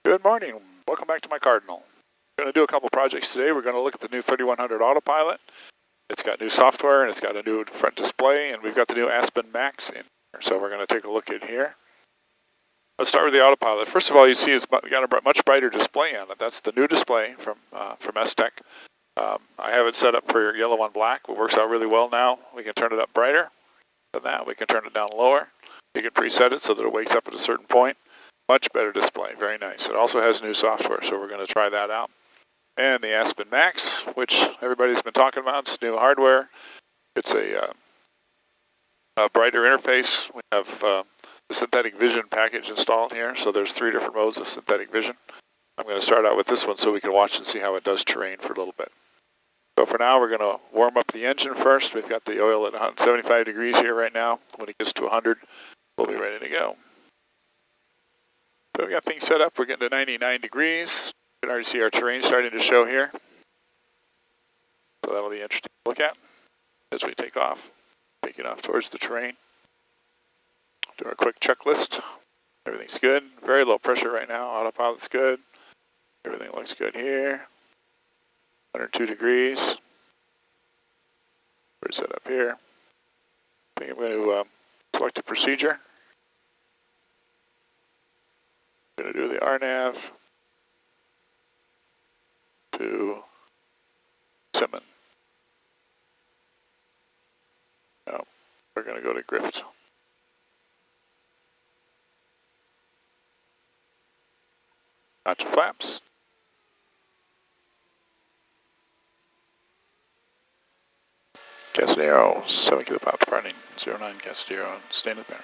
Good morning. Welcome back to my Cardinal. We're going to do a couple projects today. We're going to look at the new 3100 Autopilot. It's got new software and it's got a new front display, and we've got the new Aspen Max in here. So we're going to take a look at here. Let's start with the Autopilot. First of all, you see it's got a much brighter display on it. That's the new display from STEC. I have it set up for yellow on black. It works out really well now. We can turn it up brighter than that. We can turn it down lower. You can preset it so that it wakes up at a certain point. Much better display, very nice. It also has new software, so we're going to try that out. And the Aspen Max, which everybody's been talking about, it's new hardware. It's a brighter interface. We have the synthetic vision package installed here, so there's 3 different modes of synthetic vision. I'm going to start out with this one so we can watch and see how it does terrain for a little bit. So for now, we're going to warm up the engine first. We've got the oil at 175 degrees here right now. When it gets to 100, we'll be ready to go. So we got things set up. We're getting to 99 degrees. You can already see our terrain starting to show here. So that'll be interesting to look at as we take off. Taking off towards the terrain. Do our quick checklist. Everything's good. Very low pressure right now. Autopilot's good. Everything looks good here. 102 degrees. We're set up here. I think I'm going to select a procedure. Going to do the RNAV to Simon. No, we're going to go to Grift. Notch flaps. Casadero, 7 kilopop departing, 09 Casadero, stand up there.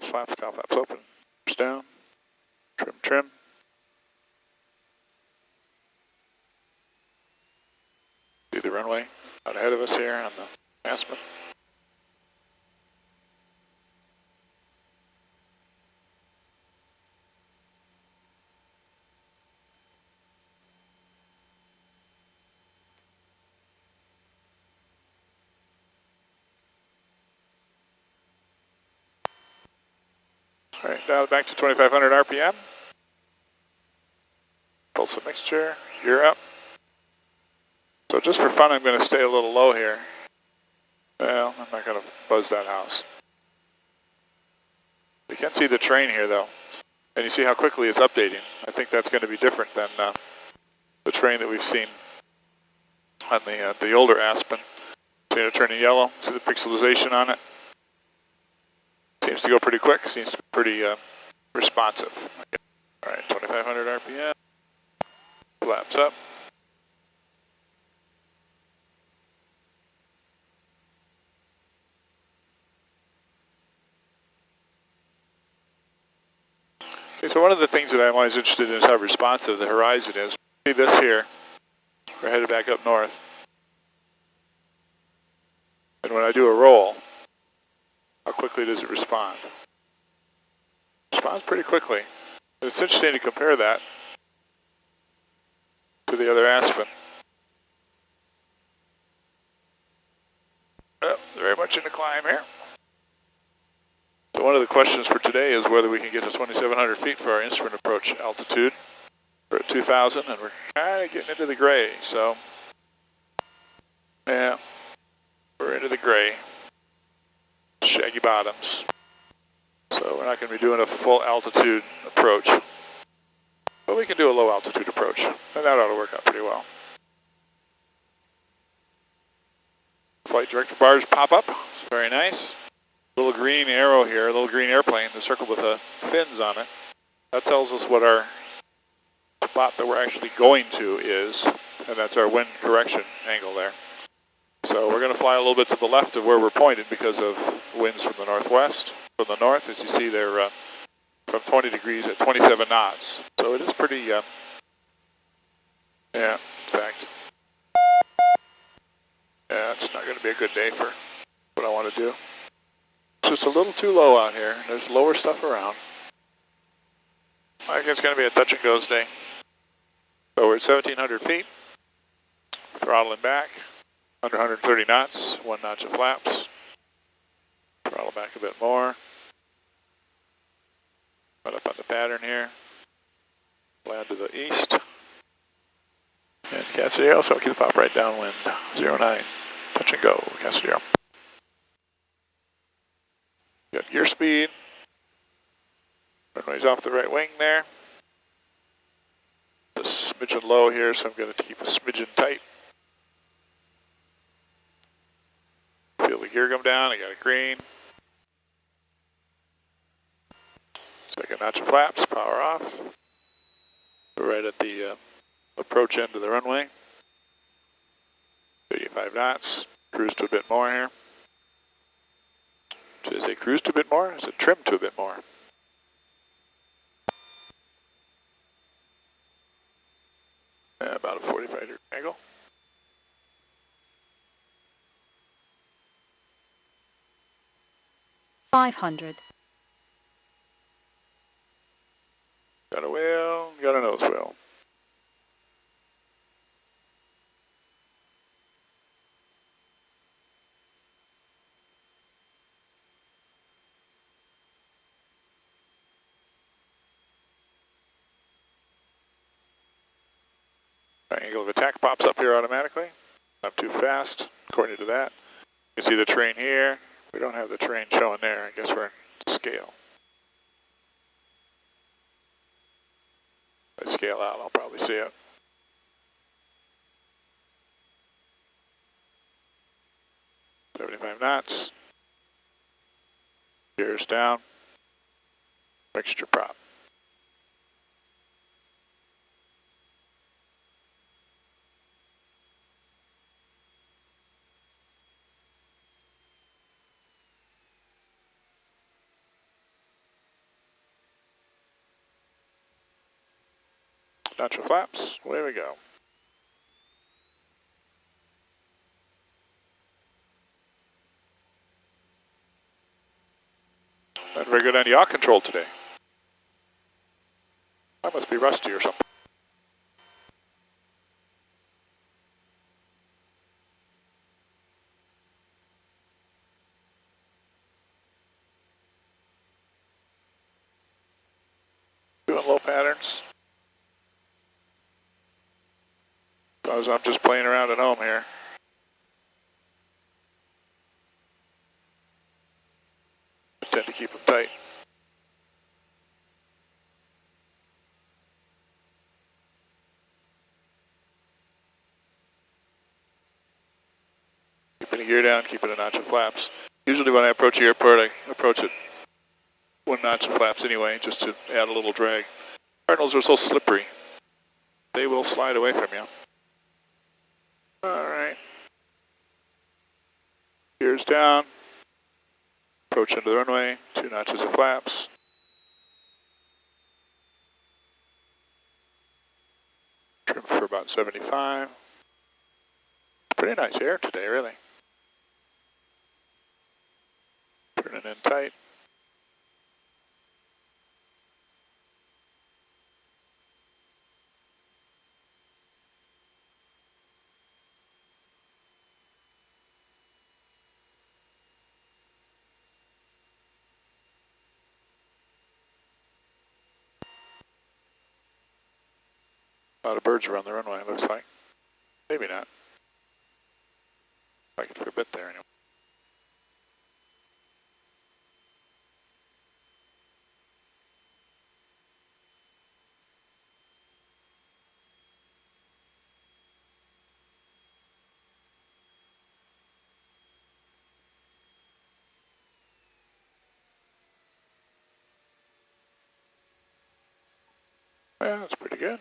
Flaps, cowl flaps open, down, trim. See the runway out ahead of us here on the Aspen. All right, dial it back to 2,500 RPM. Pulse a mixture, gear up. So just for fun, I'm going to stay a little low here. Well, I'm not going to buzz that house. You can see the terrain here though, and you see how quickly it's updating. I think that's going to be different than the terrain that we've seen on the older Aspen. See it turning yellow, see the pixelization on it. Seems to go pretty quick, seems to be pretty responsive. All right, 2,500 RPM, flaps up. Okay, so one of the things that I'm always interested in is how responsive the horizon is. See this here, we're headed back up north. And when I do a roll, how quickly does it respond? It responds pretty quickly. And it's interesting to compare that to the other Aspen. Oh, very much in the climb here. So one of the questions for today is whether we can get to 2,700 feet for our instrument approach altitude. We're at 2,000 and we're kind of getting into the gray, so yeah, we're into the gray. Shaggy bottoms. So we're not going to be doing a full altitude approach, but we can do a low altitude approach, and that ought to work out pretty well. Flight director bars pop up, it's very nice. Little green arrow here, a little green airplane, the circle with the fins on it. That tells us what our spot that we're actually going to is, and that's our wind correction angle there. So we're going to fly a little bit to the left of where we're pointed because of winds from the northwest. From the north, as you see, they're from 20 degrees at 27 knots. So it is pretty, yeah, in fact, yeah, it's not going to be a good day for what I want to do. It's just a little too low out here. There's lower stuff around. I think it's going to be a touch and goes day. So we're at 1,700 feet, throttling back. Under 130 knots, 1 notch of flaps. Throttle back a bit more. Right up on the pattern here. Land to the east. And Casadero, so keep the pop right downwind. 09. Touch and go, Casadero. Got gear speed. Runway's off the right wing there. A smidgen low here, so I'm going to keep a smidgen tight. Feel the gear come down, I got a green. Second notch of flaps, power off. We're right at the approach end of the runway. 85 knots, cruise to a bit more here. Should I say cruise to a bit more? Or is it trim to a bit more? About a 45-degree angle. $500. Got a wheel, got a nose wheel. Angle of attack pops up here automatically. Not too fast, according to that. You can see the terrain here. We don't have the terrain showing there. I guess we're in scale. If I scale out, I'll probably see it. .75 knots. Gears down. Mixture prop. Notch of flaps, away we go. Not very good on yaw control today. I must be rusty or something. Doing low patterns. Because I'm just playing around at home here. I tend to keep them tight. Keeping the gear down, keeping a notch of flaps. Usually when I approach the airport, I approach it one notch of flaps anyway, just to add a little drag. Cardinals are so slippery. They will slide away from you. Alright. Gears down. Approach into the runway, 2 notches of flaps. Trim for about 75. Pretty nice air today, really. Turning in tight. A lot of birds around the runway, it looks like. Maybe not. Like it for a bit there anyway. Yeah, that's pretty good.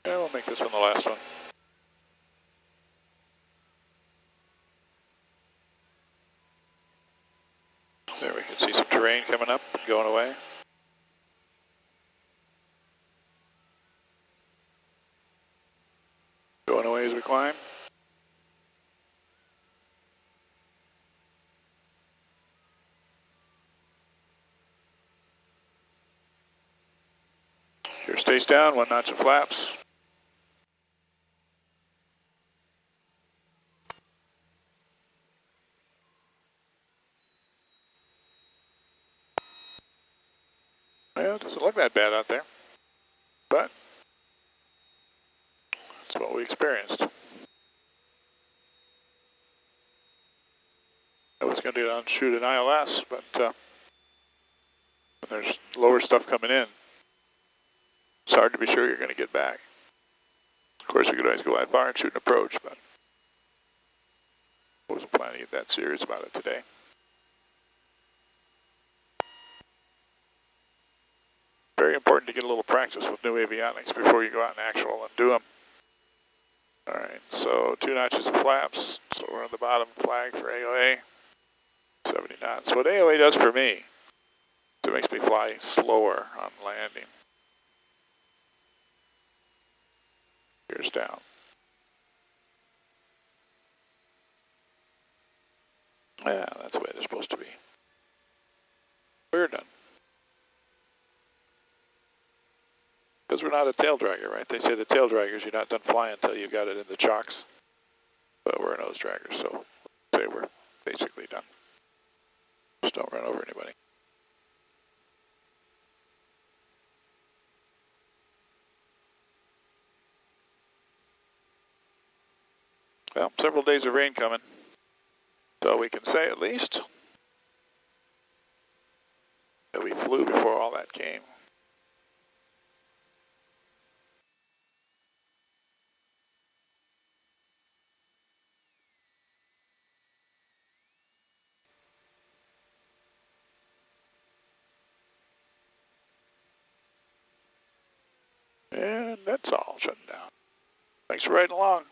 Yeah, we'll make this one the last one. There we can see some terrain coming up and going away. Going away as we climb. Gear stays down, 1 notch of flaps. Well, it doesn't look that bad out there, but that's what we experienced. I was going to shoot an ILS, but when there's lower stuff coming in, it's hard to be sure you're going to get back. Of course, we could always go that far and shoot an approach, but I wasn't planning to get that serious about it today. Very important to get a little practice with new avionics before you go out in actual and do them. All right, so 2 notches of flaps. So we're on the bottom flag for AOA. 70 knots. What AOA does for me, it makes me fly slower on landing. Gears down. Yeah, that's the way they're supposed to be. We're done. Because we're not a tail dragger, right? They say the tail draggers, you're not done flying until you got it in the chocks. But we're a nose dragger, so say we're basically done. Just don't run over anybody. Well, several days of rain coming. So we can say at least that we flew before all that came. And that's all shutting down. Thanks for riding along.